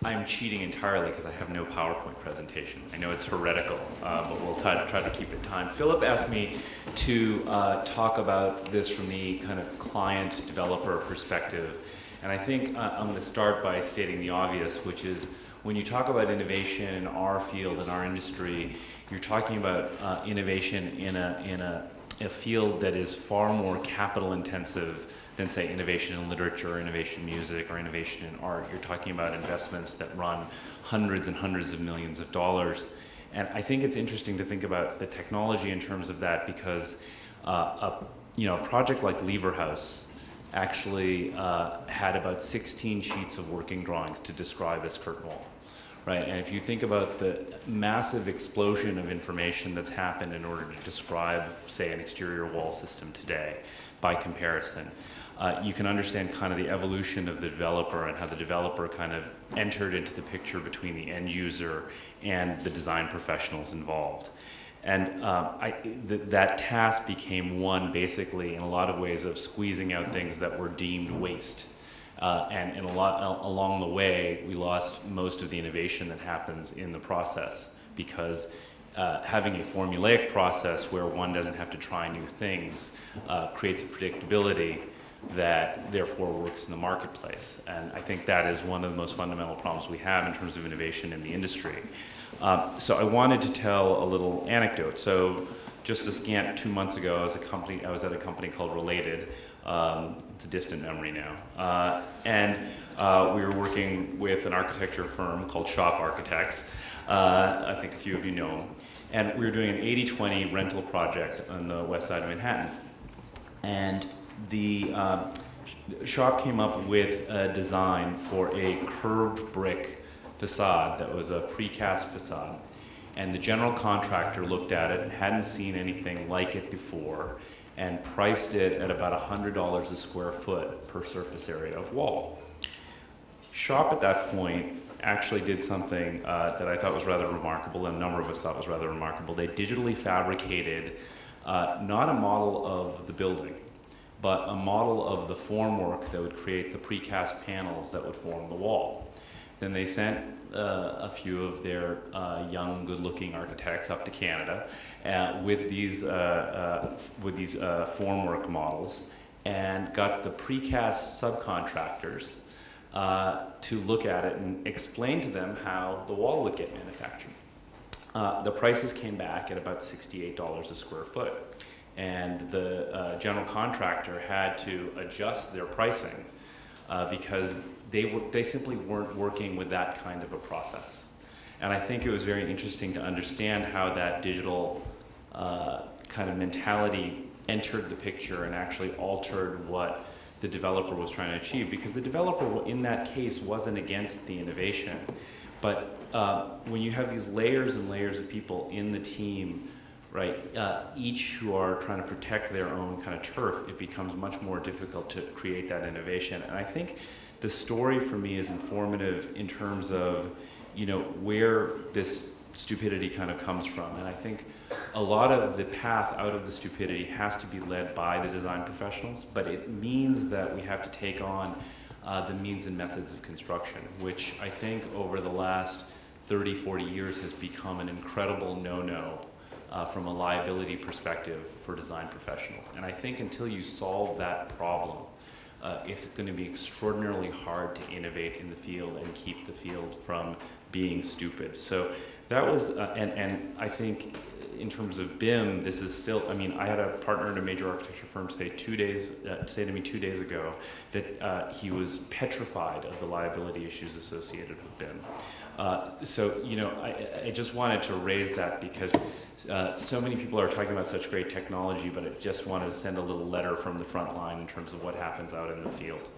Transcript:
I'm cheating entirely because I have no PowerPoint presentation. I know it's heretical, but we'll try to keep it timed. Philip asked me to talk about this from the kind of client developer perspective. And I think I'm going to start by stating the obvious, which is when you talk about innovation in our field, in our industry, you're talking about innovation in a field that is far more capital intensive than, say, innovation in literature, or innovation in music, or innovation in art. You're talking about investments that run hundreds and hundreds of millions of dollars. And I think it's interesting to think about the technology in terms of that, because a project like Lever House actually had about 16 sheets of working drawings to describe its curtain wall. Right, and if you think about the massive explosion of information that's happened in order to describe, say, an exterior wall system today, by comparison, you can understand kind of the evolution of the developer and how the developer kind of entered into the picture between the end user and the design professionals involved. And that task became one, basically, in a lot of ways, of squeezing out things that were deemed waste. And along the way, we lost most of the innovation that happens in the process, because having a formulaic process where one doesn't have to try new things creates a predictability that therefore works in the marketplace. And I think that is one of the most fundamental problems we have in terms of innovation in the industry. So I wanted to tell a little anecdote. So just a scant 2 months ago, I was at a company called Related. It's a distant memory now. And we were working with an architecture firm called Shop Architects. I think a few of you know them. And we were doing an 80-20 rental project on the west side of Manhattan. And the shop came up with a design for a curved brick facade that was a precast facade. And the general contractor looked at it, hadn't seen anything like it before, and priced it at about $100 a square foot per surface area of wall. Shop at that point actually did something that I thought was rather remarkable, and a number of us thought was rather remarkable. They digitally fabricated not a model of the building, but a model of the formwork that would create the precast panels that would form the wall. Then they sent a few of their young, good-looking architects up to Canada with these formwork models, and got the precast subcontractors to look at it and explain to them how the wall would get manufactured. The prices came back at about $68 a square foot, and the general contractor had to adjust their pricing because they simply weren't working with that kind of a process. And I think it was very interesting to understand how that digital kind of mentality entered the picture and actually altered what the developer was trying to achieve. Because the developer, in that case, wasn't against the innovation. But when you have these layers and layers of people in the team, right, each who are trying to protect their own kind of turf, it becomes much more difficult to create that innovation. And I think the story for me is informative in terms of, where this stupidity kind of comes from. And I think a lot of the path out of the stupidity has to be led by the design professionals, but it means that we have to take on the means and methods of construction, which I think over the last 30, 40 years has become an incredible no-no from a liability perspective for design professionals. And I think until you solve that problem, it's going to be extraordinarily hard to innovate in the field and keep the field from being stupid. So that was, and I think in terms of BIM, this is still, I had a partner in a major architecture firm say to me 2 days ago that he was petrified of the liability issues associated with BIM. So, I just wanted to raise that because so many people are talking about such great technology, but I just wanted to send a little letter from the front line in terms of what happens out in the field.